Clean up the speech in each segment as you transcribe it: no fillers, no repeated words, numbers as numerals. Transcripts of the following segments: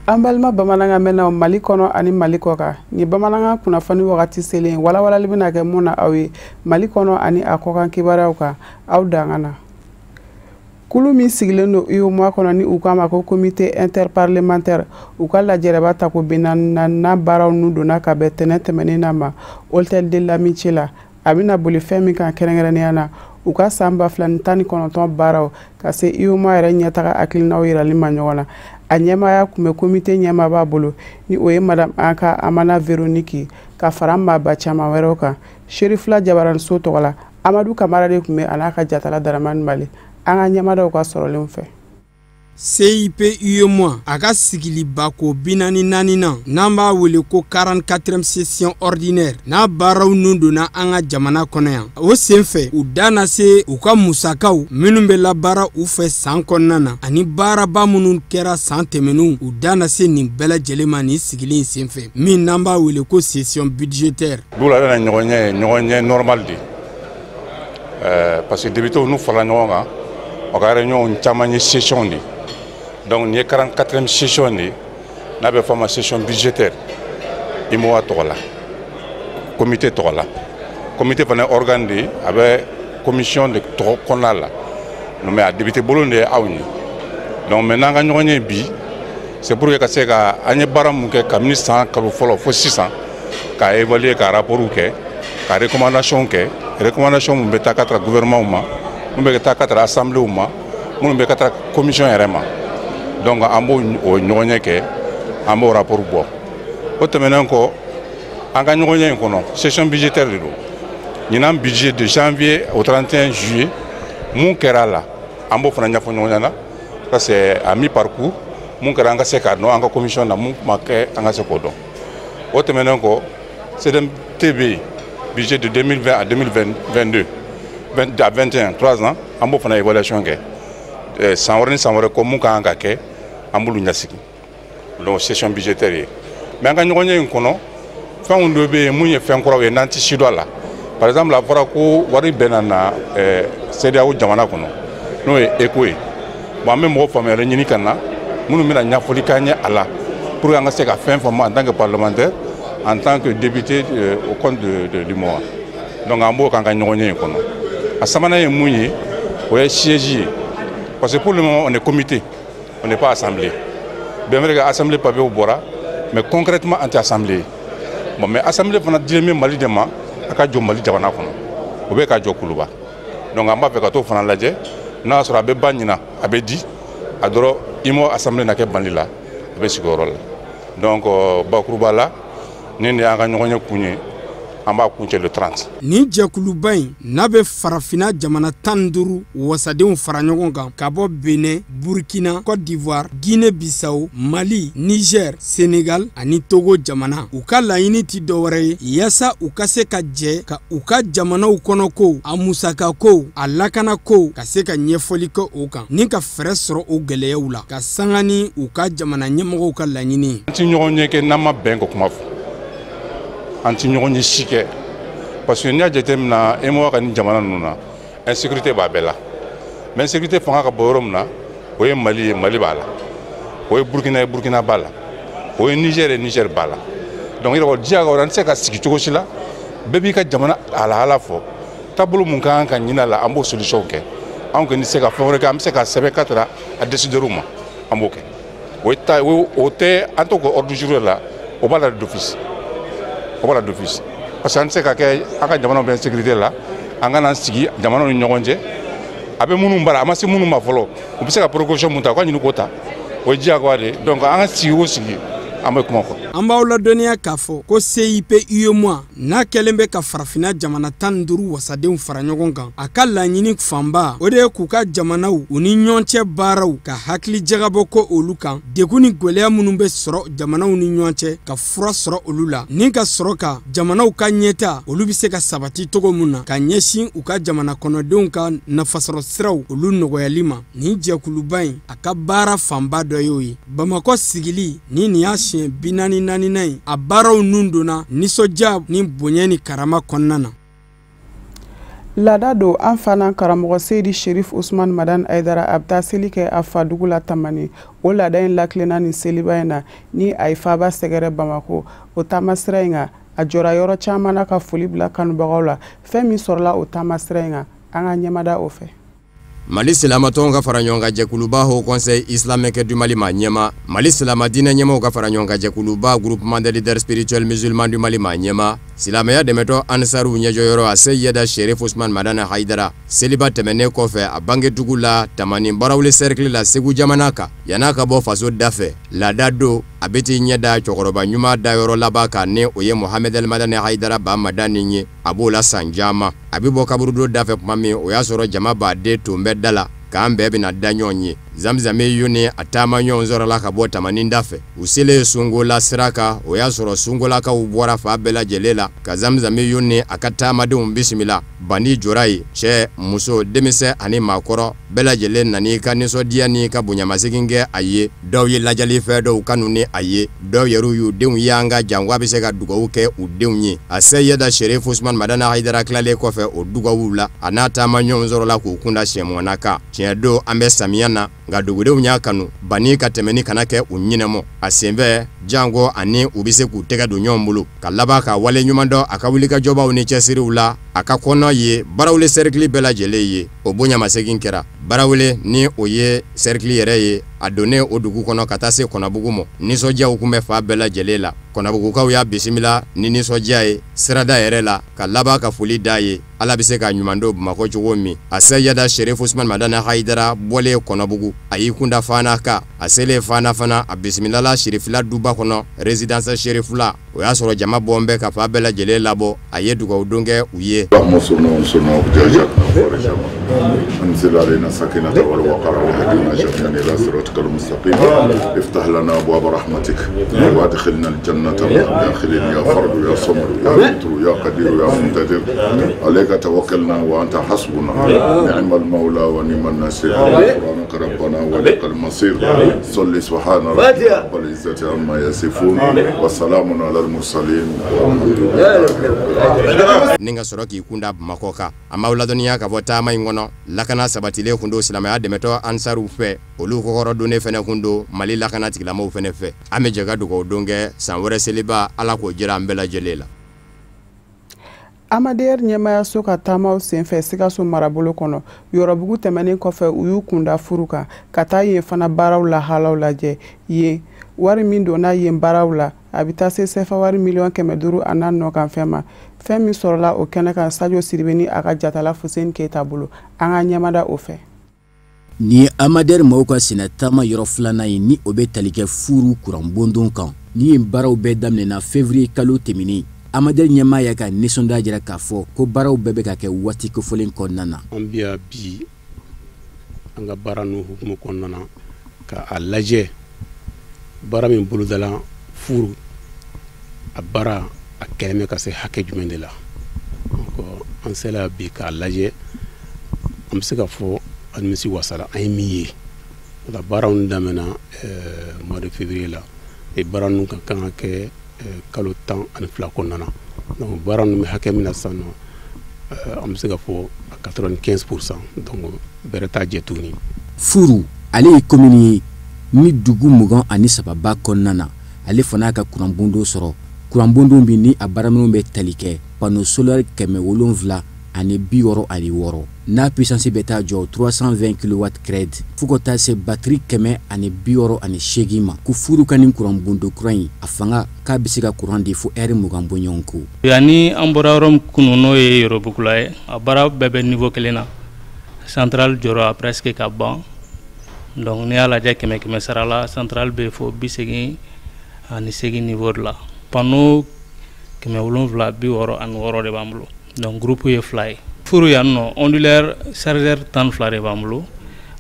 An balima bamananga mɛnnaw Mali kɔnɔ ani Mali kɔkan ni bamananga kunnafoni wagati selen walawalali bɛna kɛ mun na aw ye Mali kɔnɔ ani a kɔkan kibaruyaw kan aw dangana. Kulu min sigilen do UEMOA kɔnɔ ni u k'a ma ko comité interparlementaire u ka lajɛrɛba ta ko n'a baaraw nu donna ka bɛn tɛnɛ tɛmɛnen na ma Hôtel de l'Amitié la a bɛna boli fɛn min kan kɛrɛnkɛrɛnnenya na u ka san 2019 baaraw ka se UEMOA yɛrɛ ɲɛtaga hakilinaw yirali ma ɲɔgɔn na. A ɲɛmaaya kun bɛ comité ɲɛmaa b'a bolo ni o ye Madame Anka Amana Véronique ka fara maaba caman wɛrɛw kan. Sherifula Jabaraso tɔgɔ la Amadou Kamara de kun bɛ a n'a ka jatala Daramani Male. An ka ɲɛmaadaw ka sɔrɔlenw fɛ. CIP UEMOA a ka sigiliba ko 44 n'an b'a wele ko 44e session ordinaire n'a baaraw nun donna an ka jamana kɔnɔ yan. O senfɛ u da na se u ka musakaw minnu bɛ labaara u fɛ san kɔnɔna na ani baaraba minnu kɛra san tɛmɛnenw u da na se nin bɛɛ lajɛlen ma nin sigilen senfɛ min n'an b'a wele ko session budgétaire. Dula bɛ na ɲɔgɔn ɲɛ normal de parce que députés nu fara ɲɔgɔn kan o ka réunion caman ye session de. Donc, il y a 44e session, nous avons une session budgétaire. Il y a un comité. Le comité est un organe avec une commission de contrôle. Nous avons débuté Bolonde. Donc, maintenant, nous avons c'est pour que nous ayons un ministre qui 600 qui a évalué un rapport, une recommandation, nous avons un gouvernement, nous avons une assemblée, nous avons une commission RMA. Donc, on a un rapport. Maintenant, en session budgétaire, il y a un budget de janvier au 31 juillet. Mon Kerala, c'est à mi-parcours. Mon Kerala, c'est la commission de c'est un TB, budget de 2020 à 2022, à 21, 3 ans, on a une évaluation. Sans rien, comme on a fait, donc session budgétaire. Mais quand on a une par exemple, la fois que Wari Benana, CDAO Jamana, nous est écoué. Moi-même, je suis venu à la nous pour en tant que parlementaire, en tant que député au compte du mois. Donc, on a une à Samana et Mounier, on est siégé. Parce que pour le moment, on est comité, on n'est pas assemblée. Bien vrai que l'assemblée pas au Bora, mais concrètement anti-assemblée. Bon, mais l'assemblée, on a dit que Mali de ma, à Djo Mali Javana, ou bien à Djo Koulouba. Donc, on va faire que tout le monde n'a pas de banina, avait dit, adoro, imo assemblée n'a qu'à banila, avec ce rôle. Donc, Bakouba là, nous n'avons pas le 30. Ni jɛkuluba in n'a bɛ farafina jamana 15 wasadenw fara ɲɔgɔn kan ka bɔ Benin, Burkina, Côte d'Ivoire, Guinée-Bissau, Mali, Niger, Sénégal ani Togo jamana. U ka laɲini ti dɔwɛrɛ ye yaasa u ka se ka jɛ ka u ka jamanaw kɔnɔ ko, a musaka ko, a lakana ko ka se ka ɲɛfɔli kɛ o kan ni ka fɛrɛ sɔrɔ o gɛlɛyaw la ka sanga ni u ka jamana ɲɛmɔgɔw ka laɲini. Anti ɲɔgɔn ye kɛ n'a ma bɛn ko kuma fɔ. Anti ɲɔgɔn ye si kɛ. Parce que nous avons émoa ka ni jamana nuna insécurité b'a bɛɛ la mais insécurité fanga ka bɔ yɔrɔ min na o ye Mali b'a la o ye Burkina b'a la o ye Niger b'a la donc il yɛrɛ diya ka an tɛ se ka sigi cogo si la bɛɛ b'i ka jamana ala fɔ taabolo mun ka kan ka ɲini a la an b'o solution kɛ anw kɔni tɛ se ka fɛn wɛrɛ kɛ an bɛ se ka sɛbɛn ka taara a décideurs ma an b'o kɛ o tɛ an t'o kɛ ordre du jour la o b'a la d'office parce que an tɛ se ka kɛ an ka jamana bɛ sécurité la an ka n'an sigi jamana ni ɲɔgɔn cɛ a bɛ minnu bara a ma se minnu ma fɔlɔ u bɛ se ka précaution mun ta u ka ɲini k'o ta o ye diyagoya de donc an ka sigi o sigi an bɛ kuma fɔ. An b'aw ladɔnniya k'a fɔ ko CIP UEMOA n'a kɛlen bɛ ka farafina jamana 15 wasadenw fara ɲɔgɔn kan a ka laɲini fanba o de ye k'u ka jamanaw u ni ɲɔgɔn cɛ baaraw ka hakili jagabɔ ko olu kan degun ni gwɛlɛya minnu bɛ sɔrɔ jamanaw ni ɲɔgɔn cɛ ka fura sɔrɔ olu la ni ka sɔrɔ ka jamanaw ka ɲɛta olu bɛ se ka sabati cogo min na ka ɲɛsin u ka jamana kɔnɔdenw ka nafasɔrɔ siraw olu nɔgɔyali ma ni jɛkuluba in a ka baara fanba dɔ y'o ye Bamakɔ sigili ni nin y'a siɲɛ 44 a baaraw nun donna nisɔndiya ni bonya ni karama kɔnɔna na. Laada don an fana karamɔgɔ Seydi Sherif Usman Madan Aidara a bɛ taa seli kɛ a fa dugu la Tamani. O laada in lakilenna ni seliba in na ni a ye faaba sɛgɛrɛ Bamako. O taamasira in kan a jɔra yɔrɔ caman na ka foli bila kanubagaw la. Fɛn min sɔrɔla o taamasira in kan an ka ɲɛmada o fɛ. Mali silamatɔnw ka fara ɲɔgɔn kan jɛkuluba Haut Conseil islamique du Mali ma ɲɛma, Mali silama diinɛ ɲɛmaw ka fara ɲɔgɔn kan jɛkuluba Groupement des leaders spirituels musulmans du Mali ma ɲɛma, silamɛya dɛmɛtɔ Ansaru ɲɛjɔyɔrɔ a Seyida Sherif Usman Madan Haidara seliba tɛmɛnen kɔfɛ a bangedugu la Tamani Barawuli cercle la Segu jamana kan yan'a ka bɔ faso dafɛ. Laada don a bɛ t'i ɲɛ da cɛkɔrɔba ɲuman dayɔrɔ laban kan ni o ye Mohamed El Madani Haidara ba Madani ye, a b'o la san caman. A bɛ bɔ kaburudon dafɛ tuma min o y'a sɔrɔ jama baden tun bɛ da la k'an bɛɛ bɛna da ɲɔgɔn ye. Zamzame yu ni a taama ɲɔgɔn sɔrɔla ka bɔ Tamani dafɛ. U selen Sungola sira kan o y'a sɔrɔ Sungolakaw bɔra fa bɛɛ lajɛlen la ka Zamzame yu ni a ka taamadenw bisimila. Bandi jɔra ye, cɛ, muso, denmisɛn ani maakɔrɔ bɛɛ lajɛlen nan'i ka nisɔndiya ni ka bonyamasegin kɛ a ye. Dɔw ye lajɛli fɛ dɔw kanu ni a ye, dɔw yɛrɛ y'u denw y'an ka jan wa bɛ se ka dugawu kɛ u denw ye. A Seyida Sherif Usman Madan Haidara tilalen kɔfɛ o dugawu la a n'a taama ɲɔgɔn sɔrɔla k'u kunda siɲɛmɔgɔna kan. Tiɲɛ don an bɛ samiya na nka dugudenw y'a kanu bani ka tɛmɛni kana kɛ u ɲinɛmɔ. A senfɛ jango ani u bɛ se k'u tɛgɛ don ɲɔgɔn bolo ka laban ka wale ɲuman dɔ a ka wulikajɔbaw ni cɛsiriw la a ka kɔnɔ ye Barawuli cercle bɛɛ lajɛlen ye. O bonyamasegin kɛra Barawuli ni o ye cercle yɛrɛ ye a donnen o dugu kɔnɔ ka taa se Kɔnabugu ma. Nisɔndiyaw kun bɛ fa bɛɛ lajɛlen la. Kɔnabugukaw y'a bisimila ni nisɔndiya ye sirada yɛrɛ la ka laban ka foli d'a ye Ala bɛ se ka ɲuman don Bamako cogo min. A Seyida Sherif Usman Madan Haidara bɔlen Kɔnabugu a y'i kunda Fana kan a selen Fana fana a bisimilala Sherifila duba kɔnɔ résidence Sherifula. O y'a sɔrɔ jama bɔn bɛ ka fa bɛɛ lajɛlen labɔ a ye dugawu don kɛ u ye. أنزل علينا سكينة والوقار وهدنا جميعا إلى صراطك المستقيم افتح لنا أبواب رحمتك وادخلنا الجنة مع داخلين يا فرد يا صمد يا مطر يا قدير يا مقتدر عليك توكلنا وأنت حسبنا نعم المولى ونعم النصير سبحانك ربنا ولك المصير صل سبحان ربك رب العزة عما يصفون وسلام على المرسلين ninga soroki kunda Makoka amauladoniya ka vota ma ingono lakana sabatile kundo silamaya demeto Ansaru fe olu kokoro done fene kundo Mali lakana tigilamo fene fe ame jaga dugo donge sanwere seliba ala ko jira mbela jelela. Amader ɲɛmaya so ka taamaw senfɛ Sikaso marabolo kɔnɔ yɔrɔbugu tɛmɛnen kɔfɛ u y'u kunda furu kan ka taa yen fana baaraw la halaw lajɛ yen wari min donna yen baaraw la a bɛ taa se sefa wari miliyɔn 500 a n'a nɔkan fɛn ma fɛn min sɔrɔla o kɛnɛ kan Sadio Sidibe ni a ka jatala Fuseni Keyita bolo an ka ɲɛmada o fɛ. Ni Amader maaw ka sɛnɛ taama yɔrɔ filanan ye ni o bɛ tali kɛ furu kuran bondon kan ni yen baaraw bɛɛ daminɛna février kalo tɛmɛnen Amader ɲɛmaaya ka nisɔndiya jira k'a fɔ ko baaraw bɛɛ bɛ ka kɛ waati kofɔlen kɔnɔna na. An bɛ bi an ka baara n'u hukumu kɔnɔna na ka a lajɛ baara min bolodala furu a baara a kɛmɛ ka se hakɛ jumɛn de la. An sela bi k'a lajɛ an bɛ se ka fɔ an nimisi wasala an ye min ye la baaraw daminɛna mois de février la baara ninnu ka kan ka kɛ kalo 12 kɔnɔna na donc baara ninnu bɛ hakɛ min na sisan nɔ an bɛ se ka fɔ 95% donc bɛrɛ t'a jɛ tuguni. Furu ale ye commune ye ni dugu 23 ba kɔnɔna na ale fana y'a ka kuran bondo sɔrɔ kuran bondo min ni a baaraminɛnw bɛ tali kɛ panneau solaire 776 n'a puissance bɛ taa jɔ 320 kW cred fo ka taa se batterie 168 ma ko furu ka nin kuran bondo kura in a fanga k'a bɛ se ka kuran di fo heure 20 bɔ ɲɔgɔn ko. Yani an bɔra yɔrɔ min kunu n'o ye Yorobugula ye a baara bɛɛ bɛ niveau kelen na central jɔra presque ka ban donc n'i y'a lajɛ 100 sara la central bɛ fo 88 niveau de la panneau 776 de b'an bolo donc groupe ye fila ye. Furu yan nɔ ondulaire chargeur 12 de b'an bolo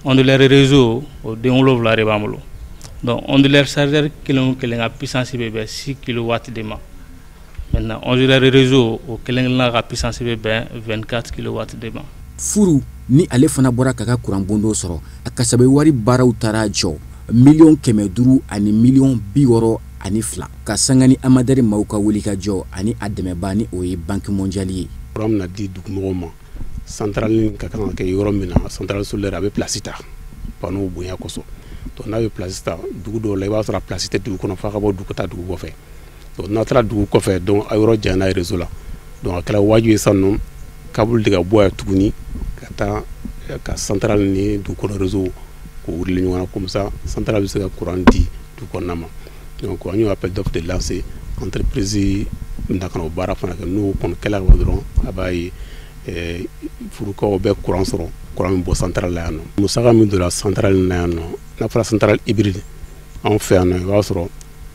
ondulaire réseau o den 7 de b'an bolo donc ondulaire chargeur kelen o kelen ka puissance bɛ bɛn 6 kW de ma maintenant ondulaire réseau o kelen kelenna ka puissance bɛ bɛn 24 kW de ma. Furu ni ale fana bɔra ka ka kuran bondo sɔrɔ a kasabe wari baaraw taara jɔ $500,000 ani $62,000 ka sanga ni Amader maaw ka wuli ka jɔ ani a dɛmɛba ni o ye banque mondiale ye. Kuran na di dugumɔgɔw ma centrale ka kan ka kɛ yɔrɔ min na centrale solaire a bɛ place ta panneau bonya kosɔn donc n'a bɛ place ta dugu dɔw la i b'a sɔrɔ a place tɛ dugu kɔnɔ f'a ka bɔ dugu ta dugu kɔfɛ donc n'a taara dugu kɔfɛ donc a yɔrɔ janya n'a ye réseau la donc a kɛra wajibi ye sisan nɔ câble de ka bɔ yan tuguni ka taa ka centrale ni dugu kɔnɔ réseau k'o wuli ɲɔgɔn na comme ça centrale bɛ se ka courant di dugu kɔnɔna ma donc an y'o appel d'offre de lancer entreprise na kana o baara fana kɛ n'o kɔni kɛla ka ban dɔrɔn a b'a ye furukaw bɛ courant sɔrɔ courant min bɔ centrale la yan nɔ musaka min donna centrale na yan nɔ n'a fɔra centrale hybride anw fɛ yan nɔ i b'a sɔrɔ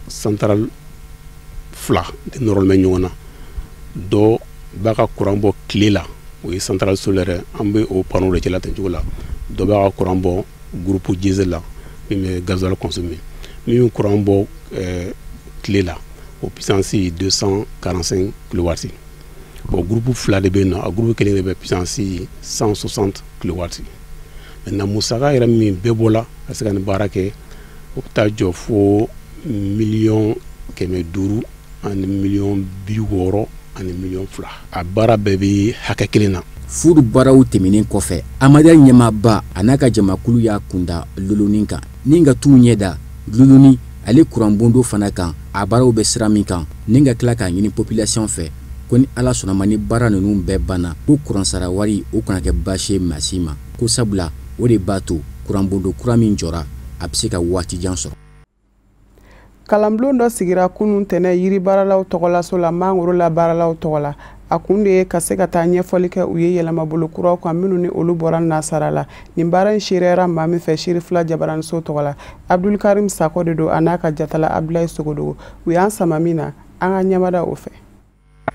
centrale fila de nɔrɔlen bɛ ɲɔgɔn na dɔ b'a ka courant bɔ tile la o ye centrale solaire an bɛ o panneau de cɛla ten cogo la dɔ b'a ka courant bɔ groupe diesel la min bɛ gasoil consommer min bɛ courant bɔ tile la o puissance 245 kW. Bon, groupe fila de bɛ yen nɔ a groupe kelen de bɛ puissance 160 kW. Maintenant musaka yɛrɛ min bɛɛ bɔla ka se ka nin baara kɛ o bɛ taa jɔ fo 500,000 ani 600,000 ani 200,000. A baara bɛɛ bɛ hakɛ kelen na. Furu baaraw tɛmɛnen kɔfɛ Amadel ɲɛmaaba a n'a ka jamakulu y'a kunda Loloni kan ni ka t'u ɲɛda Loloni ale courant bondo fana kan a baaraw bɛ sira min kan ni ka tila k'a ɲini population fɛ ko ni ala sɔnna ma ni baara ninnu bɛɛ banna ko courant sara wari o kana kɛ baasi ye maa si ma ko sabula o de b'a to courant bondo kura min jɔra a bɛ se ka waati jan sɔrɔ. Kalanbulon dɔ sigira kunun tɛnɛ yiri baaralaw tɔgɔlaso la mangoro la baaralaw tɔgɔ la a kun de ye ka se ka taa ɲɛfɔli kɛ u ye yɛlɛmabolo kuraw kan minnu ni olu bɔra nasara la nin baara in seereyara maa min fɛ Sirifila Jabaraniso tɔgɔ la Abdulkarim Sako de don a n'a ka jatala Abdulayi Sogodogo u y'an sama min na an ka ɲɛmada o fɛ.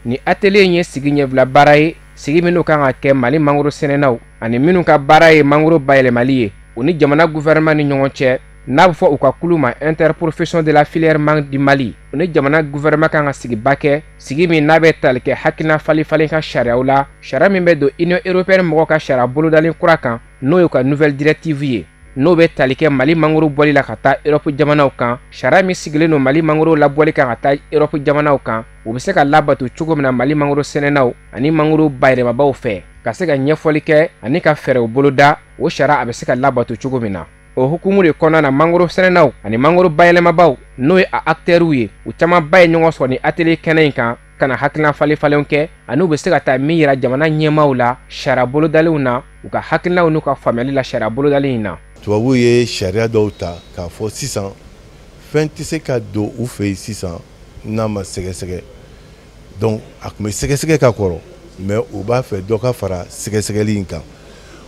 Ni atelier in ye sigi ɲɛbila baara ye sigi minnu kan ka kɛ Mali mangoro sɛnɛnaw ani minnu ka baara ye mangoro bayɛlɛmali ye u ni jamana gouvernement ni ɲɔgɔn cɛ n'a bɛ fɔ u ka kulu ma interprofession de la filière mangue du Mali u ni jamana gouvernement kan ka sigiba kɛ sigi min n'a bɛ tali kɛ hakilina falifalen ka sariyaw la sariya min bɛ don Union européenne mɔgɔw ka sariya bolodalen kura kan n'o ye ka nouvelle directive ye n'o bɛ tali kɛ Mali mangoro bɔli la ka taa Europe jamanaw kan sariya min sigilen don Mali mangoro labɔli kan ka taa Europe jamanaw kan u bɛ se ka labato cogo min na Mali mangoro sɛnɛnaw ani mangoro bayɛlɛmabaw fɛ ka se ka ɲɛfɔli kɛ ani ka fɛɛrɛw boloda o sariya a bɛ se ka labato cogo min na. O hukumu de kɔnɔna na mangoro sɛnɛnaw ani mangoro bayɛlɛmabaw n'o ye a acteurs ye u caman ba ye ɲɔgɔn sɔrɔ ni atelier kɛnɛ in kan kana hakilina falen-falenw kɛ ani u bɛ se ka taa min yira jamana ɲɛmaaw la sariya bolodalenw na u ka hakilinaw n'u ka faamuyali la sariya bolodalen in na. Tubabuw ye sariya dɔw ta k'a fɔ sisan fɛn tɛ se ka don u fɛ yen sisan n'a ma sɛgɛsɛgɛ donc a tun bɛ sɛgɛsɛgɛ ka kɔrɔ mais u b'a fɛ dɔ ka fara sɛgɛsɛgɛli in kan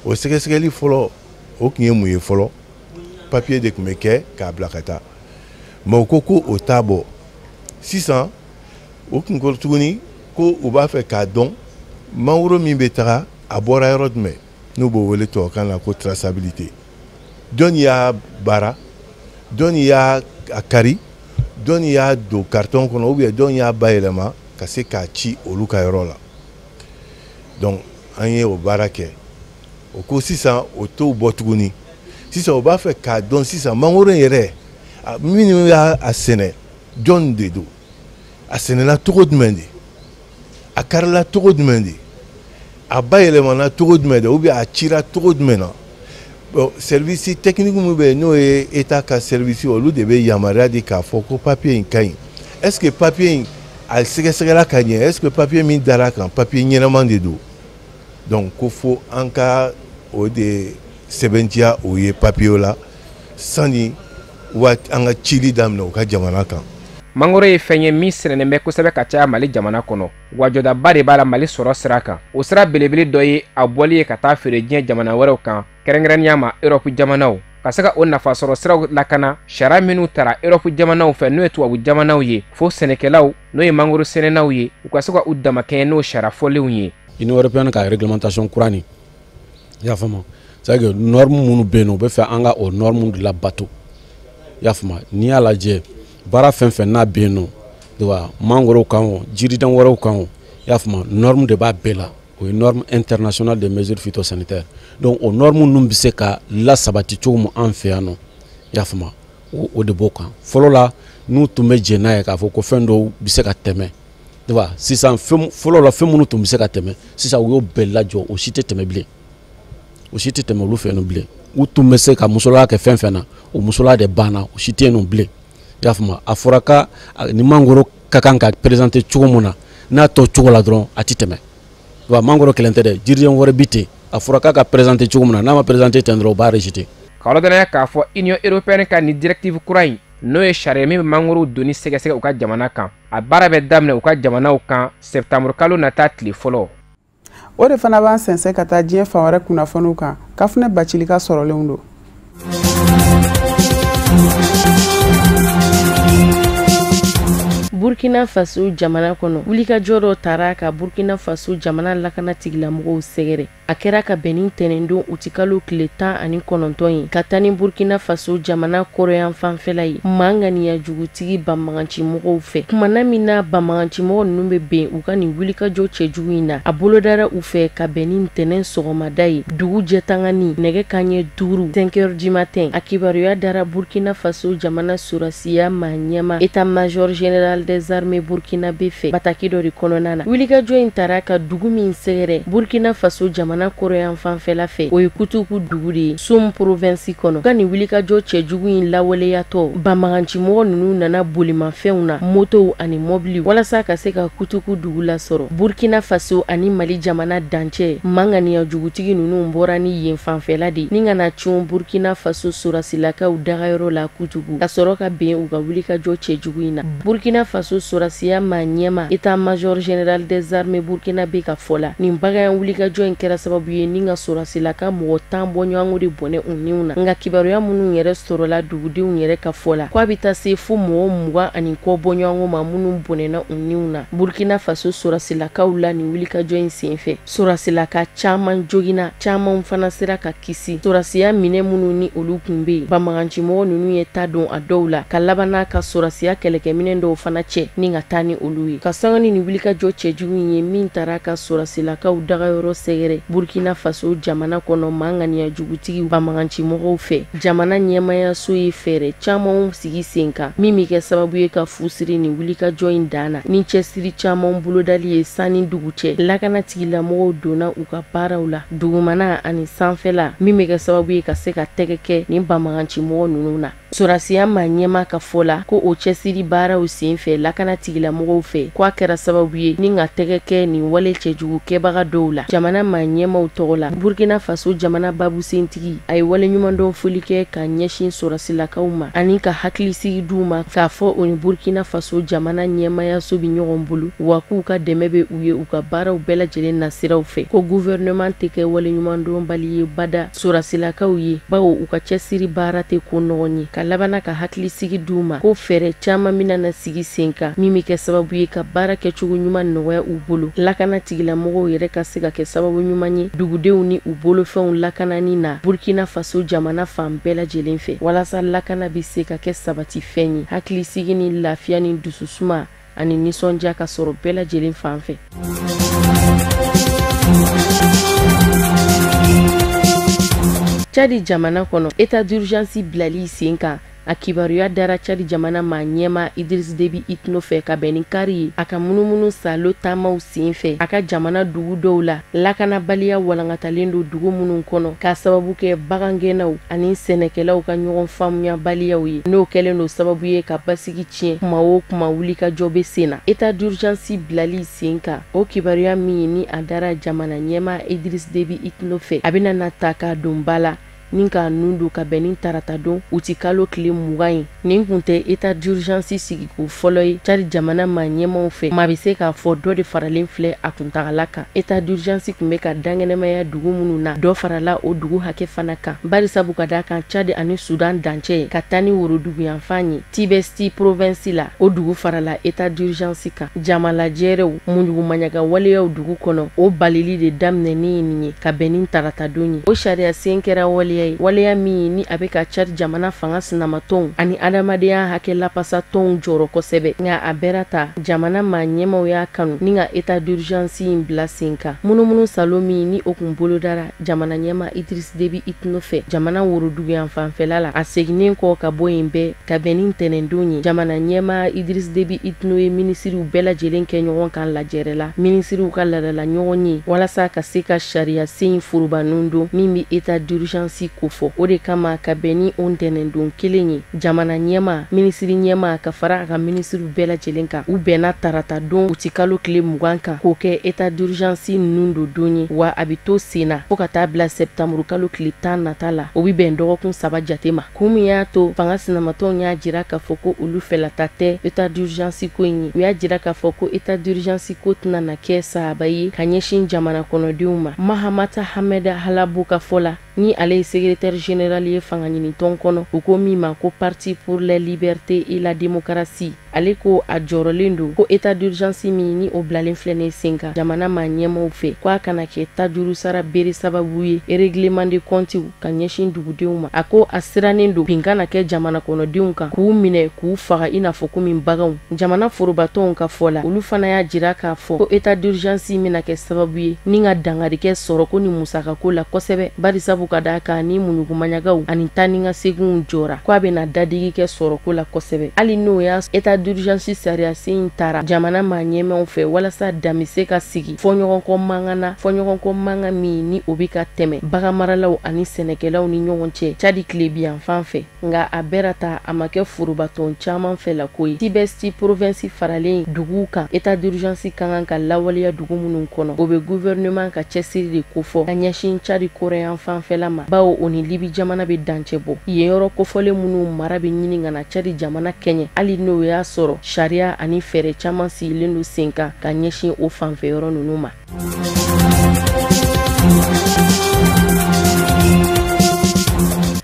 o sɛgɛsɛgɛli fɔlɔ o tun ye mun ye fɔlɔ papier de tun bɛ kɛ k'a bila ka taa mais u ko ko o t'a bɔ sisan o tun ko tuguni ko u b'a fɛ k'a dɔn mangoro min bɛ taga a bɔra yɔrɔ jumɛn n'u b'o wele tubabukan na ko traçabilité dɔnni y'a baara dɔnni y'a kari dɔnni y'a don carton kɔnɔ ou bien dɔnni y'a bayɛlɛma ka se k'a ci olu ka yɔrɔ la donc an ye o baara kɛ o ko sisan o t'o bɔ tuguni sisan o b'a fɛ k'a dɔn sisan mangoro yɛrɛ minnu y'a sɛnɛ jɔn de don a sɛnɛla cogo jumɛn de a karila cogo jumɛn de a bayɛlɛmana cogo jumɛn de ou bien a cira cogo jumɛn na bon service technique mun bɛ n'o ye état ka service olu de bɛ yamaruya di k'a fɔ ko papier in ka ɲi est ce que papier in a sɛgɛsɛgɛla ka ɲɛ est ce que papier min dara kan papier ɲɛnama de don donc ko fo an ka o de sɛbɛntiya o ye papier la sani an ka cili daminɛ u ka jamana kan. Mangoro ye fɛn ye min sɛnɛnen bɛ kosɛbɛ ka caya Mali jamana kɔnɔ wa jɔdaba de b'a la Mali sɔrɔ sira kan o sira belebele dɔ ye a bɔli ye ka taa feere diɲɛ jamana wɛrɛw kan kɛrɛnkɛrɛnnenya ma Europe jamanaw ka se ka o nafa sɔrɔ siraw lakana sariya minnu tara Europe jamanaw fɛ n'o ye tubabu jamanaw ye fo sɛnɛkɛlaw n'o ye mangoro sɛnɛnaw ye u ka se ka u damakɛɲɛ n'o sariya fɔlenw ye. Union européenne ka réglementation kura nin i y'a faamu c'est que norme minnu bɛ yen nɔ u bɛ fɛ an ka o norme de labato i y'a faamu n'i y'a lajɛ baara fɛn fɛn n'a bɛ yen nɔ wa mangoro kan o jiridan wɛrɛw kan o i y'a faamu norme de b'a bɛɛ la o ye norme internationale de mesures phytosanitaires donc o norme ninnu bɛ se ka lasabati cogo min an fɛ yan nɔ i y'a faamu o de b'o kan fɔlɔ la n'u tun bɛ jɛn n'a ye k'a fɔ ko fɛn dɔw bɛ se ka tɛmɛ wa sisan fɔlɔ la fɛn minnu tun bɛ se ka tɛmɛ sisan u y'o bɛɛ lajɔ o si tɛ tɛmɛ bilen o si tɛ tɛmɛ olu fɛ yen nɔ bilen u tun bɛ se ka musolaya kɛ fɛn fɛn na o musolaya de banna o si tɛ yen nɔ bilen i y'a faamu a fɔra ka ni mangoro ka kan ka présenter cogo min na n'a tɔ cogo la dɔrɔn a tɛ tɛmɛ wa mangoro kelen tɛ dɛ jiriden wɛrɛ bi ten a fɔra k'a ka présenter cogo min na n'a ma présenter ten dɔrɔn o b'a rejeter. K'a lɔdɔnniya k'a fɔ Union européenne ka ni directive kura in n'o ye sariya min bɛ mangoro doni sɛgɛsɛgɛ u ka jamana kan a baara bɛ daminɛ u ka jamanaw kan septembre kalo nata tile fɔlɔ. O de fana b'an sɛnsɛn ka taa diɲɛ fan wɛrɛ kunnafoniw kan Kafunɛ Bacilika sɔrɔlenw don. Burkina Faso jamana kɔnɔ wulikajɔ dɔ taara ka Burkina Faso jamana lakana tigilamɔgɔw sɛgɛrɛ a kɛra ka bɛn ni tɛnɛndon u ti kalo tile 19 ye ka taa ni Burkina Faso jamana kɔrɔyan fanfɛla ye manganiya jugutigi banbagancimɔgɔw fɛ kumana min na banbagancimɔgɔ ninnu bɛ bɛn u ka nin wulikajɔ cɛjugu in na a bolodara u fɛ ka bɛn ni ntɛnɛn sɔgɔmada ye dugu jɛtangani nɛgɛ kanɲɛ 5 5h du matin a kibaruya dara Burkina Faso jamana surasiya ma ɲɛma état-major général des armées burkinabé fɛ bataki dɔ de kɔnɔna na wulikajɔ in taara ka dugu min sɛgɛrɛ Burkina Faso jamana kɔrɔyan fanfɛla fɛ o ye Kutuku dugu de ye Soum province kɔnɔ ka nin wulikajɔ cɛjugu in lawaleyatɔ banbagancimɔgɔ ninnu nana bolimafɛnw na motow ani mɔbili walasa ka se ka Kutuku dugu lasɔrɔ Burkina Faso ani Mali jamana dancɛ manganiya jugutigi ninnu bɔra ni yen fanfɛla de ni kana cun Burkina Faso sorasilakaw dagayɔrɔ la Kutuku ka sɔrɔ ka bɛn u ka wulikajɔ cɛjugu in na Burkina Faso sorasiya ma ɲɛma état-major général des armées burkinabé ka fɔ la nin bagayan wulikajɔ in kɛra sababu ye ni ka sorasilaka mɔgɔ 10 bɔɲɔgɔnko de bɔnɛ u niw na nka kibaruya minnu yɛrɛ sɔrɔla dugudenw yɛrɛ ka fɔ la k'a bɛ taa se fo mɔgɔ 20 ani kɔ bɔɲɔgɔnko ma minnu bɔnɛna u niw na Burkina Faso sorasilakaw la nin wulikajɔ in senfɛ sorasilaka caman jogina caman fana sera ka kisi sorasiya minɛ minnu ni olu kun bɛ yen banbagancimɔgɔ ninnu ye ta don a dɔw la ka laban n'a ka sorasiya kɛlɛkɛminɛ dɔw fana cɛ ni ka taa ni olu ye ka sanga ni wulikajɔ cɛjugu in ye min taara ka sorasilakaw dagayɔrɔ sɛgɛrɛ Burkina Faso jamana kɔnɔ manganiya jugutigi banbagancimɔgɔw fɛ jamana ɲɛmayaso ye fɛɛrɛ camanw sigi sen kan min bɛ kɛ sababu ye ka fusiri ni wulikajɔ in dan na ni cɛsiri caman bolodali ye sanni dugu cɛ lakana tigilamɔgɔw donna u ka baaraw la dugumana ani sanfɛla min bɛ kɛ sababu ye ka se ka tɛgɛ kɛ ni banbagancimɔgɔ ninnu na sorasiya ma ɲɛma ka fɔ la ko o cɛsiri baaraw senfɛ lakana tigilamɔgɔw fɛ k'a kɛra sababu ye ni ka tɛgɛ kɛ nin wale cɛjugu kɛbaga dɔw la jamana ma ɲɛmaw tɔgɔ la Burkina Faso jamana babusentigi a ye wale ɲumandɔn foli kɛ ka ɲɛsin sorasilakaw ma ani ka hakilisigi d'u ma k'a fɔ o ni Burkina Faso jamana ɲɛmayaso bi ɲɔgɔn bolo wa k'u ka dɛmɛ bɛ u ye u ka baaraw bɛɛ lajɛlen nasiraw fɛ ko gouvernement tɛ kɛ wale ɲumandɔn bali ye bada sorasilakaw ye bawo u ka cɛsiri baara tɛ ko nɔgɔn ye ka labana ka hakilisigi d'u ma ko fɛɛrɛ caman mina na sigi sen kan min bɛ kɛ sababu ye ka baara kɛcogo ɲuman nɔgɔya u bolo lakana tigilamɔgɔw yɛrɛ ka se ka kɛ sababu ɲuman ye dugudenw ni u bolofɛnw lakanani na Burkina Faso jamana fan bɛɛ lajɛlen fɛ walasa lakana bɛ se ka kɛ sabati fɛn ye hakilisigi ni lafiya ni dususuma ani nisɔndiya ka sɔrɔ bɛɛ lajɛlen fan fɛ. Chadi jamana kɔnɔ état d'urgence bilali sen kan a kibaruya dara Chadi jamana ma ɲɛma Idriss Déby Itno fɛ ka bɛn ni kari ye a ka munumunu salo taamaw sen fɛ a ka jamana dugu dɔw la lakanabaliya walankatalen don dugu minnu kɔnɔ k'a sababu kɛ bagangɛnnaw ani sɛnɛkɛlaw ka ɲɔgɔn faamuyabaliyaw ye n'o kɛlen don sababu ye ka basigi tiɲɛ kuma o kuma wulikajɔ bɛ sen na état d'urgence bilali sen kan o kibaruya min ye ni a dara jamana ɲɛma Idriss Déby Itno fɛ a bɛna na ta k'a don ba la ni ka nun don ka bɛn ni tarata don u ti kalo tile 20 ye nin kun tɛ état d'urgence sigiko fɔlɔ ye Chadi jamana ma ɲɛmaw fɛ maa bɛ se k'a fɔ dɔ de faralen filɛ a kuntagala kan état d'urgence kun bɛ ka dangɛnɛmaya dugu minnu na dɔ farala o dugu hakɛ fana kan barisabu ka da kan Chadi ani Sudan dancɛ ka taa ni worodugu yanfan ye Tibesti province la o dugu farala état d'urgence kan jamalajɛrɛw munjugumanyaga waleyaw dugu kɔnɔ o balili de daminɛni ye nin ye ka bɛn ni tarata don ye o sariya sen kɛra waleya waleya ye waleya min ni a bɛ ka Chad jamana fanga sinamatɔnw ani adamadenya hakɛ lapasatɔnw jɔrɔ kosɛbɛ nka a bɛra ta jamana maa ɲɛmaw y'a kanu ni ka état d'urgence in bila sen kan munumunu salo min ni o kun bolodara jamana ɲɛma Idriss Déby Itno fɛ jamana woroduguyan fanfɛla la a seginnen kɔ ka bɔ yen bɛɛ ka bɛn ni ntɛnɛndon ye jamana ɲɛma Idriss Déby Itno ye minisiriw bɛɛ lajɛlen kɛ ɲɔgɔn kan lajɛrɛ la minisiriw ka ladala ɲɔgɔn ye walasa ka se ka sariya sen furubanun don min bi état d'urgence kofɔ o de kama ka bɛn ni o ntɛnɛndon kelen ye jamana ɲɛma minisiri ɲɛma ka fara a ka minisiriw bɛɛ lajɛlen kan u bɛnna tarata don u ti kalo tile 20 kan k'o kɛ état d'urgence ninnu don ye wa a bɛ to sen na fo ka taa bila septembre kalo tile 10 nata la o bi bɛn dɔgɔkun 3 jate ma kun min y'a to fanga sinamatɔnw y'a jira k'a fɔ ko olu fɛlata tɛ état d'urgence ko in ye u y'a jira k'a fɔ ko état d'urgence ko tɛna na kɛ sahaba ye ka ɲɛsin jamana kɔnɔdenw ma Mahamata Hameda Halabu ka fɔ la ni ale ye secrétaire général ye fanga ɲini tɔn kɔnɔ u ko min ma ko parti pour les libertés et la démocratie ale ko a jɔrɔlen don ko état d'urgence min ni o bilalen filɛ ne sen kan jamana maa ɲɛmaw fɛ ko a kana kɛ tajuru sara bere sababu ye règlement de comptes ka ɲɛsin dugudenw ma a ko a sirannen don bin kana kɛ jamana kɔnɔdenw kan k'u minɛ k'u faga i n'a fɔ komi baganw jamana forobatɔnw ka fɔ la olu fana y'a jira k'a fɔ ko état d'urgence mina kɛ sababu ye ni ka dangarikɛ sɔrɔ ko ni musakako la kosɛbɛ bari sabu ka da kan ni muɲugumaɲagaw ani taa ni ka seginw jɔra ko a bɛna dadigi kɛ sɔrɔko la kosɛbɛ hali n'o y'a état d'urgence sariya sen taara jamana maa ɲɛmaw fɛ walasa danbe se ka sigi fɔɲɔgɔnkɔ mankan min ni o bɛ ka tɛmɛ baganmaralaw ani sɛnɛkɛlaw ni ɲɔgɔn cɛ Cadi tilebiyan fan fɛ nka a bɛra ta a ma kɛ forobatɔn caman fɛ la ko ye Tibesti province faralen duguw kan état d'urgence kan ka lawaleya dugu minnu kɔnɔ o bɛ gouvernement ka cɛsiri de kofɔ ka ɲɛsin Cadi kɔrɔyan fanfɛla ma bawo o ni Libi jamana bɛ dancɛ bɔ yen yɔrɔ kofɔlen minnu mara bɛ ɲini ka na Cadi jamana kɛɲɛ hali n'o y'a sɔrɔ sariya ani fɛɛrɛ caman sigilen don sen kan ka ɲɛsin o fanfɛ yɔrɔ ninnu ma.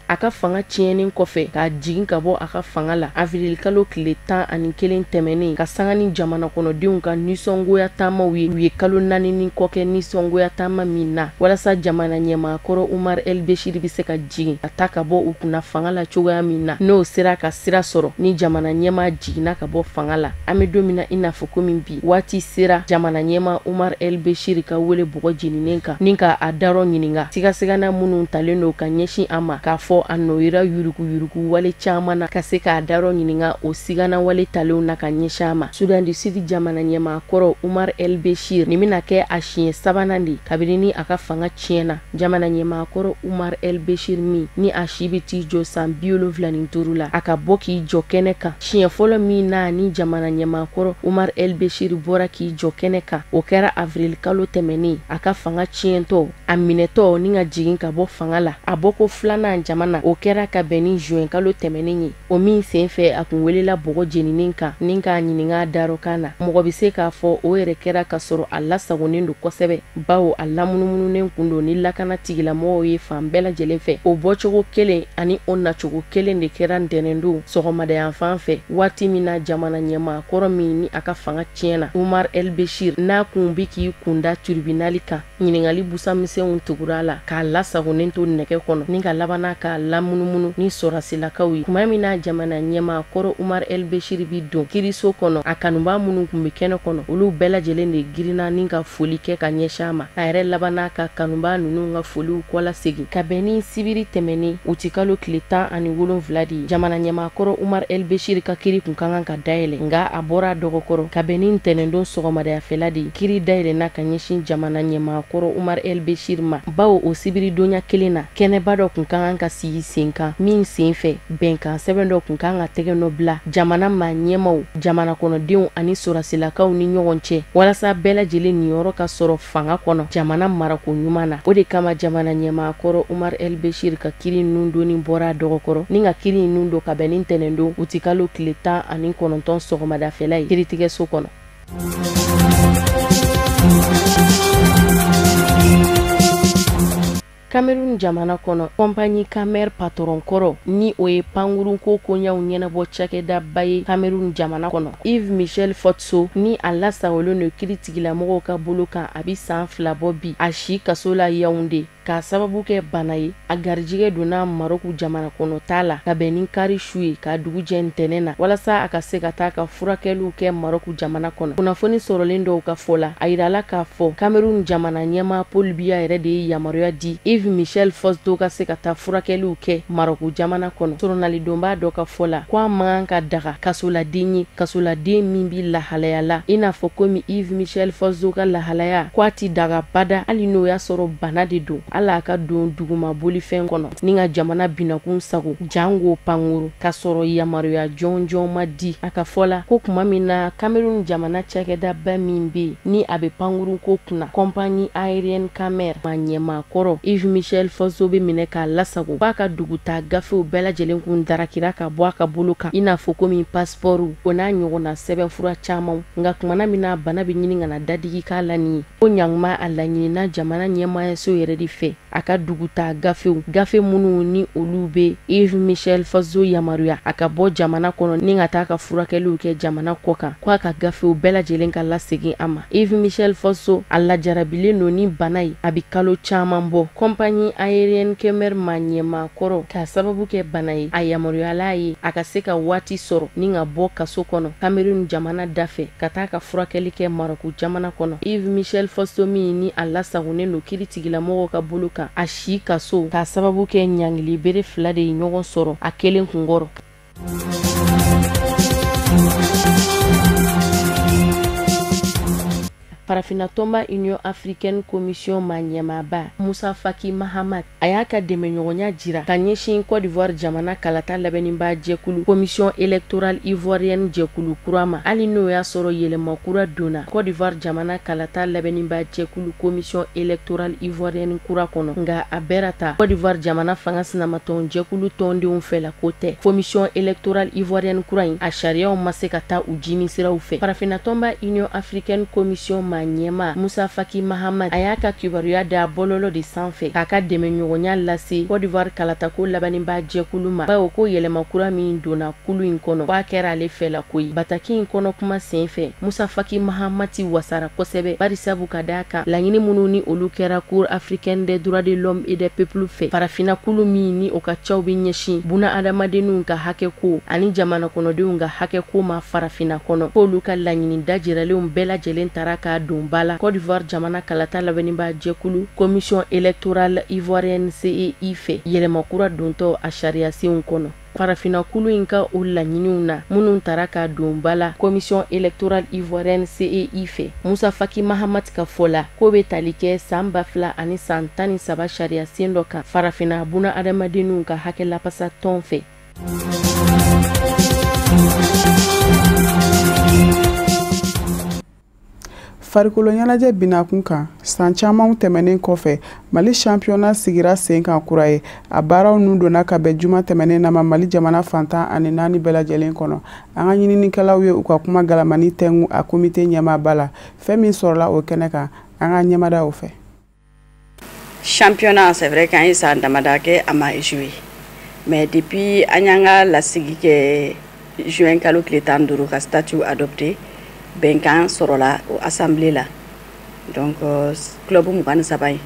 A ka fanga tiɲɛnen kɔfɛ k'a jigin ka bɔ a ka fanga la avril kalo tile 11 tɛmɛnen ka sanga ni jamana kɔnɔdenw ka nisɔngoya taamaw ye u ye kalo 4 ni kɔkɛ nisɔngoya taama min na walasa jamana ɲɛmaakɔrɔ Umar El Beshir bɛ se ka jigin ka taa ka bɔ u kunna fanga la cogoya min na n'o sera ka sira sɔrɔ ni jamana ɲɛmaa jiginna ka bɔ fanga la an bɛ don min na i n'a fɔ komi bi waati sera jamana ɲɛmaa Umar El Beshir ka wele bɔgɔ jeninen kan ni ka a darɔ ɲininka sigasigana minnu talen don ka ɲɛsin a ma k'a fɔ a nɔyira yurugu wale caman na ka se k'a darɔ ɲininka o sigana wale talenw na ka ɲɛsin a ma Sudan du Sud jamana ɲɛmaakɔrɔ Umar El Beshir nin bɛna kɛ a siɲɛ 3nan de kabini ni a ka fanga tiɲɛna jamana ɲɛmaakɔrɔ Umar El Beshir min ni a si bɛ t'i jɔ san 75 la a ka bɔ k'i jɔ kɛnɛ kan siɲɛ fɔlɔ min na ni jamana ɲɛmaakɔrɔ Umar El Beshir bɔra k'i jɔ kɛnɛ kan o kɛra avril kalo tɛmɛnen a ka fanga tiɲɛtɔ a minɛtɔ ni ka jigin ka bɔ fanga la a bɔko 2nan jamana o kɛra ka bɛn ni juin kalo tɛmɛnen ye o min senfɛ a kun welela bɔgɔ jeninen kan ni k'a ɲininka darɔ kan na mɔgɔ bɛ se k'a fɔ o yɛrɛ kɛra ka sɔrɔ a lasagonen don kosɛbɛ bawo a lamunumununen kun don ni lakana tigilamɔgɔw ye fan bɛɛ lajɛlen fɛ o bɔcogo kelen ani o nacogo kelen de kɛra ntɛnɛndon sɔgɔmadayan fan fɛ waati min na jamana ɲɛmaakɔrɔ min ni a ka fanga tiɲɛna Umar El Beshir n'a kun bɛ k'i kunda tribunal kan ɲininkali busamisɛnw tugura la k'a lasagonen to nɛgɛ kɔnɔ ni ka labanna k'a lamunumunu ni sɔrasilakaw ye kuma min na jamana ɲɛmaakɔrɔ Umar El Beshir bi don kiriso kɔnɔ a kanuba minnu kun bɛ kɛnɛ kɔnɔ olu bɛɛ lajɛlen de girinna ni ka foli kɛ ka ɲɛsin a ma a yɛrɛ labanna ka kanuba ninnu ka foliw kɔla segin ka bɛn ni sibiri tɛmɛnen u ti kalo tile 17 de jamana ɲɛmaakɔrɔ Umar El Beshir ka kiri kun kan ka dayɛlɛ nka a bɔra a dɔgɔkɔrɔ ka bɛn ni ntɛnɛndon sɔgɔmadayafɛla de kiri dayɛlɛna ka ɲɛsin jamana ɲɛmaakɔrɔ Umar El Beshir ma bawo o sibiri donya kelen na kɛnɛba dɔ kun kan ka sigi sen kan min senfɛ bɛnkan sɛbɛn dɔ kun kan ka tɛgɛ nɔ bila jamana maa ɲɛmaw jamana kɔnɔdenw ani sɔrasilakaw ni ɲɔgɔn cɛ walasa bɛɛ lajɛlen niyɔrɔ ka sɔrɔ fanga kɔnɔ jamana marako ɲuman na o de kama jamana ɲɛmaakɔrɔ Umar El Beshir ka kiri ninnu donni bɔra a dɔgɔkɔrɔ ni ka kiri ninnu don ka bɛn ni ntɛnɛndon u ti kalo tile 19 sɔgɔmadafɛla ye kiritigɛso kɔnɔ. Cameroun jamana kɔnɔ compagnie Camer patron kɔrɔ ni o ye pankurun ko koɲaw ɲɛnabɔ cakɛdaba ye Cameroun jamana kɔnɔ Yves Michel Fotso ni a lasagolen no kiiri tigilamɔgɔw ka bolo kan a bi san 2 bɔ bi a si kaso la Yaoundé k'a sababu kɛ bana ye a garijɛgɛ donna Maroku jamana kɔnɔ ta la ka bɛn ni kari su ye ka dugu jɛ ntɛnɛn na walasa a ka se ka taa ka furakɛliw kɛ Maroku jamana kɔnɔ. Kunnafoni sɔrɔlen dɔw ka fɔ la a yirala k'a fɔ Cameroun jamana ɲɛmaa Paul Biya yɛrɛ de ye yamaruya di Yves Michel Fosdo ka se ka taa furakɛliw kɛ Maroku jamana kɔnɔ. Journalidonba dɔ ka fɔ la ko a man ka daga kasoladen ye kasoladen min bi lahalaya la i n'a fɔ komi Yves Michel Fosdo ka lahalaya ko a ti daga bada hali n'o y'a sɔrɔ bana de don ala ka don duguma bolifɛn kɔnɔ ni ka jamana binakun sago jango panguru ka sɔrɔ yamaruya jɔnjɔn ma di a ka fɔ la ko kuma min na Cameroun jamana cakɛdaba min be ni a be panguru ko kunna compagnie aérienne Camer ma ɲɛma kɔrɔ Yves Michel Fosdo be minɛ k'a lasago k'a ka duguta gafew bɛɛ lajɛlen kun darakira ka bɔ a ka bolo kan i n'a fɔ komi pasporu o n'a ɲɔgɔnna sɛbɛnfura caman nka kumana min na bana be ɲini ka na dadigi k'a la nin ye ko ɲanguma a laɲinina jamana ɲɛmaayaso yɛrɛ de fɛ a ka duguta gafew gafe minnu ni olu be Yves Michel Fosdo yamaruya a ka bɔ jamana kɔnɔ ni ka taa ka furakɛliw kɛ jamana kɔ kan ko a ka gafew bɛɛ lajɛlen ka lasegin a ma. Yves Michel Fosdo a lajarabilen no ni bana ye a bi kalo caman bɔ compagnie aérienne Camer ma ɲɛma kɔrɔ k'a sababu kɛ bana ye a yamaruyala ye a ka se ka waati sɔrɔ ni ka bɔ kaso kɔnɔ Cameroun jamana dafɛ ka taa ka furakɛli kɛ Maroku jamana kɔnɔ. Yves Michel Fosdo min ni a lasagonen no kiiritigila ka bolo kan a si kaso k'a sababu kɛ ɲangili bere fila de ye ɲɔgɔn sɔrɔ a kelen kunkɔrɔ. Farafina Tomba Union Africaine Commission ma ɲɛmaaba Musa Faki Mahamat a y'a ka dɛmɛɲɔgɔnya jira ka ɲɛsin Côte d'Ivoire jamana kalata labɛnniba jɛkulu Commission électorale ivoirienne jɛkulu kura ma hali n'o y'a sɔrɔ yɛlɛma kura donna Côte d'Ivoire jamana kalata labɛnniba jɛkulu Commission électorale ivoirienne kura kɔnɔ nka a bɛrata Côte d'Ivoire jamana fanga sinamatɔn jɛkulu tɔndenw fɛ la ko tɛ Commission électorale ivoirienne kura in a sariyaw ma se ka taa u jimi siraw fɛ. Farafina Tomba Union Africaine Commission ma ɲɛma Musa Faki Mahamat a y'a ka kibaruya da bɔlɔlɔ de sanfɛ k'a ka dɛmɛɲɔgɔnya lase Côte d'Ivoire kalatako labɛnniba jɛkulu ma bawo ko yɛlɛma kura min donna kulu in kɔnɔ k'a kɛra ale fɛ la koyi. Bataki in kɔnɔ kuma sen fɛ Musa Faki Mahamati wasara kosɛbɛ bari sabu ka d'a kan laɲini minnu ni olu kɛra Cour africaine des droits de l'homme et des peuples fɛ farafina kulu min ni o ka caw bi ɲɛsin buna adamadenw ka hakɛ ko ani jamana kɔnɔdenw ka hakɛ ko ma farafina kɔnɔ k'olu ka laɲini dajiralenw bɛɛ lajɛlen tara ka don bala. Côte d'Ivoire jamana kalata labɛnniba jɛkulu Commission électorale ivoirienne CEI fɛ yɛlɛma kura dontɔ a sariyasenw kɔnɔ. Farafina kulu in ka o laɲiniw na minnu tara ka don bala Commission électorale ivoirienne CEI fɛ Musa Faki Mahamat ka fɔ la ko be tali kɛ san 2013 sariyasen dɔ kan farafina buna adamadenw ka hakɛ lapasa tɔn fɛ. Farikolo ɲɛnajɛ binakun kan san camanw tɛmɛnen kɔfɛ Mali championnat sigira sen kan kura ye a baaraw nu donna ka bɛn juma tɛmɛnen na Mali jamana fantan ani 4 bɛɛ lajɛlen kɔnɔ. An ka ɲininikɛlaw ye u ka kuma galamani tɛngu a komite ɲɛmaaba la fɛn min sɔrɔla o kɛnɛ kan an ka ɲɛmadaw fɛ. Championnat c'est vrai qu'an ye san damada kɛ a ma échoué mais depuis an y'an ka lasigi kɛ juin kalo tile 15 ka statut adopté bɛnkan sɔrɔla o assemblée la donc club 23 in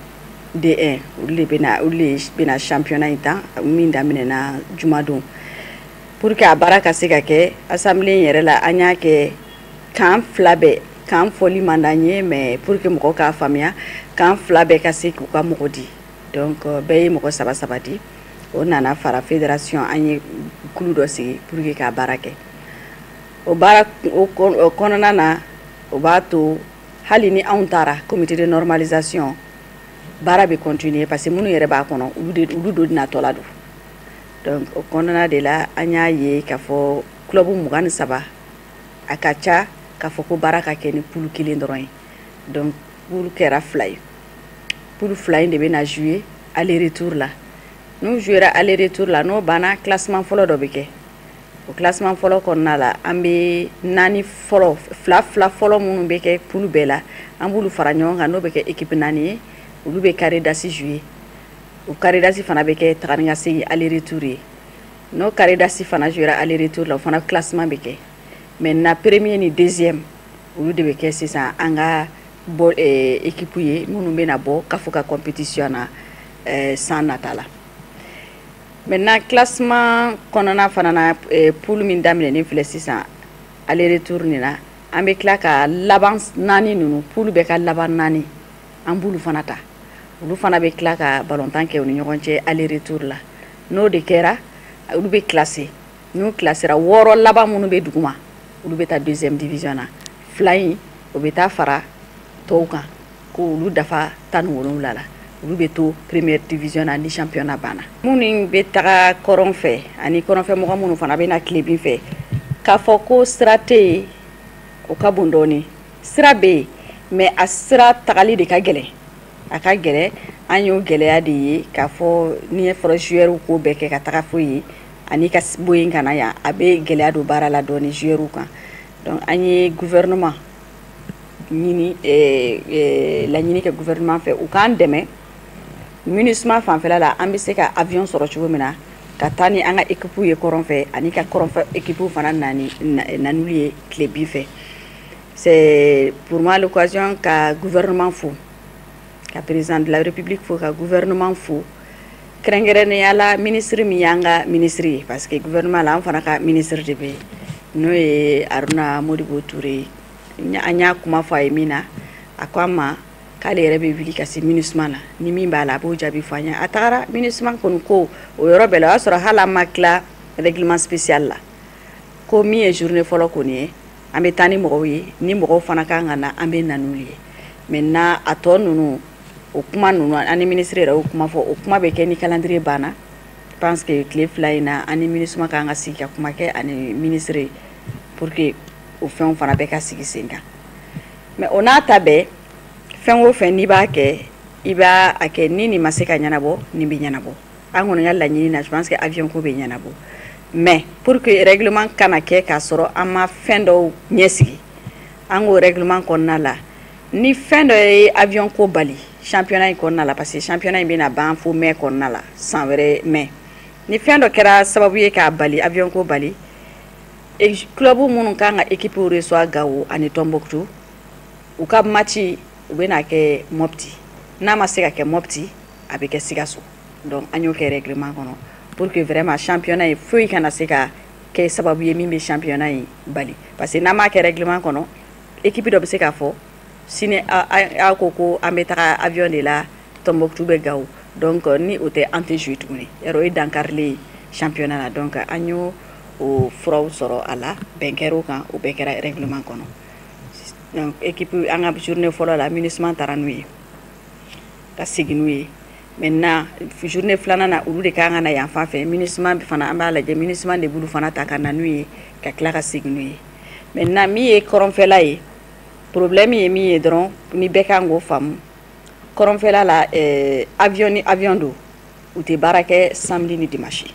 D1 olu de bɛna championnat in ta min daminɛna jumadon pour que a baara ka se ka kɛ assemblée in yɛrɛ la an y'a kɛ kan fila bɛɛ kan fɔli man d'an ye mais pour que mɔgɔw k'a faamuya kan fila bɛɛ ka se k'u ka mɔgɔ di donc bɛɛ ye mɔgɔ saba di o nana fara fédération an ye kulu dɔ sigi pour que k'a baara kɛ. O baara o kɔnɔna na o b'a to hali ni anw taara comité de normalisation baara bɛ continuer parce que minnu yɛrɛ b'a kɔnɔ olu do natɔla don donc o kɔnɔna de la an y'a ye k'a fɔ club 23 a ka ca k'a fɔ ko baara ka kɛ ni poule kelen dɔrɔn ye donc poule kɛra 2 ye poule 2 in de bɛna jouer aller retour la n'u jouera aller retour la n'o banna classement fɔlɔ dɔ bɛ kɛ. O classement fɔlɔ kɔnɔna la an bɛ 4 fɔlɔ fila fɔlɔ minnu bɛ kɛ poule bɛɛ la an b'olu fara ɲɔgɔn kan n'o bɛ kɛ équipe 4 ye olu bɛ carré d'as jouer o carré d'as fana bɛ kɛ tagani ka segin aller retour ye n'o carré d'as fana jouera aller retour la o fana classement bɛ kɛ maintenant premier ni deuxième olu de bɛ kɛ sisan an ka bɔ équipe ye minnu bɛ na bɔ k'a fɔ ka compétition na san nata la maintenant classement kɔnɔna fana na poule min daminɛnen filɛ sisan aller retour ni na an bɛ tila ka laban naani ninnu poule bɛɛ ka laban naani an b'olu fana ta olu fana bɛ tila ka balontan kɛ u ni ɲɔgɔn cɛ aller retour la n'o de kɛra olu bɛ classer n'u classera wɔɔrɔ laban minnu bɛ duguma olu bɛ taa deuxième division na fila in o bɛ taa fara tɔw kan ko olu dafa 17 la olu bɛ to première division na ni championnat banna minnu bɛ taga kɔrɔn fɛ ani kɔrɔnfɛ mɔgɔ minnu fana bɛ na tile bin fɛ k'a fɔ ko sira tɛ yen o ka bon dɔɔni sira bɛ yen mais a sira tagali de ka gɛlɛn a ka gɛlɛn an y'o gɛlɛya de ye k'a fɔ ni ye fɔra joueur ko bɛɛ kɛ ka taga fo ye ani ka bɔ yen ka na yan a bɛ gɛlɛya don baara la dɔɔni joueur kan donc an ye gouvernement ɲini laɲini kɛ gouvernement fɛ u k'an dɛmɛ MINUSMA fanfɛla la an bɛ se ka avion sɔrɔ cogo min na ka taa ni an ka équipe ye kɔrɔn fɛ ani ka kɔrɔnfɛ équipe fana nan'u ye tile bin fɛ c'est pour moi l'occasion ka gouvernement fo ka président de la république fo ka gouvernement fo kɛrɛnkɛrɛnnenya la ministre min y'an ka ministre ye parce que gouvernement la an fana ka ministre de bɛ yen n'o ye Aruna Modibo Toure an y'a kuma fɔ a ye min na a ko an ma k'ale yɛrɛ bɛ wuli ka se MINUSMA la ni min b'a la a b'o jaabi fɔ an ɲɛ a tagara MINUSMA kɔni ko o yɔrɔ bɛɛ la o y'a sɔrɔ hali an ma tila règlement spécial la ko min ye journée fɔlɔ kɔni ye an bɛ taa ni mɔgɔw ye ni mɔgɔw fana kan ka na an bɛ na n'olu ye maintenant a tɔ ninnu o kuma ninnu an ni ministre yɛrɛ y'o kuma fɔ o kuma bɛ kɛ ni calendrier banna je pense que tile fila in na an ni MINUSMA kan ka sigi ka kuma kɛ ani ministre pour que o fɛnw fana bɛ ka sigi sen kan mais o n'a ta bɛɛ fɛn o fɛn n'i b'a kɛ i b'a a kɛ ni nin ma se ka ɲɛnabɔ nin bɛ ɲɛnabɔ an kɔni ka laɲini na je pense que avion ko bɛ ɲɛnabɔ mais pour que règlement kana kɛ k'a sɔrɔ an ma fɛn dɔw ɲɛsigi an k'o règlement kɔnɔna la ni fɛn dɔ ye avion ko bali championnat in kɔnɔna la parce que championnat in bɛna ban fo mai kɔnɔna la san wɛrɛ mai ni fɛn dɔ kɛra sababu ye k'a bali avion ko bali club minnu kan ka équipe reçoit Gao ani Tombouctou u ka match u bɛna kɛ Mopti n'a ma se ka kɛ Mopti a bɛ kɛ Sikasso donc an y'o kɛ règlement kɔnɔ pour que vraiment championnat in foyi kana se ka kɛ sababu ye min bɛ championnat in bali parce que n'a ma kɛ règlement kɔnɔ équipe dɔ bɛ se k'a fɔ sini a ko ko an bɛ taga avion de la Tombouctou bɛ Gao donc ni o tɛ an tɛ jouer tuguni yɔrɔ o ye dankarilen championnat la donc an y'o o furaw sɔrɔ a la bɛn kɛr'o kan o bɛɛ kɛra règlement kɔnɔ donc équipe an ka journée fɔlɔ la MINUSMA taara n'u ye ka segin n'u ye maintenant journée filanan na olu de kan ka na yan fan fɛ MINUSMA fana an b'a lajɛ MINUSMA de b'olu fana ta ka na n'u ye ka tila ka segin n'u ye maintenant min ye kɔrɔnfɛla ye problème ye min ye dɔrɔn ni bɛɛ kan k'o faamu kɔrɔnfɛla la avion ni avion don u tɛ baara kɛ samedi ni dimanche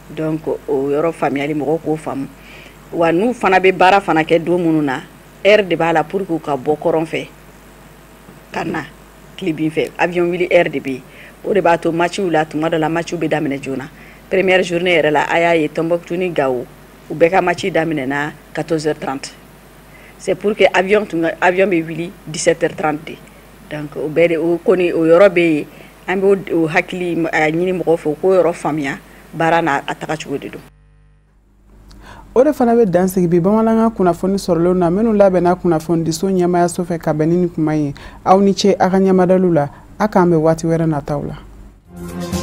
donc o yɔrɔ faamuyali mɔgɔw k'o faamu wa n'u fana bɛ baara fana kɛ don minnu na heure de b'a la pour que u ka bɔ kɔrɔn fɛ ka na tile bin fɛ avion wuli heure de bɛ yen o de b'a to matchiw la tuma dɔ la matchiw bɛ daminɛ joona première journée yɛrɛ la a y'a ye Tombouctou ni Gao u bɛɛ ka match daminɛna 14h30 c'est pour que avion bɛ wuli 17h30 de donc o bɛɛ de o kɔni o yɔrɔ bɛ yen an bɛ o hakili ɲini mɔgɔw fɛ u k'o yɔrɔ faamuya baara n'a taga cogo de don. O de fana bɛ dansigi bi bamanankan kunnafoni sɔrɔlenw na minnu labɛnna kunnafonidiso ɲɛmaayaso fɛ ka bɛn ni nin kuma ye aw ni ce a ka ɲɛmadalu la a k'an bɛ waati wɛrɛ nataw la.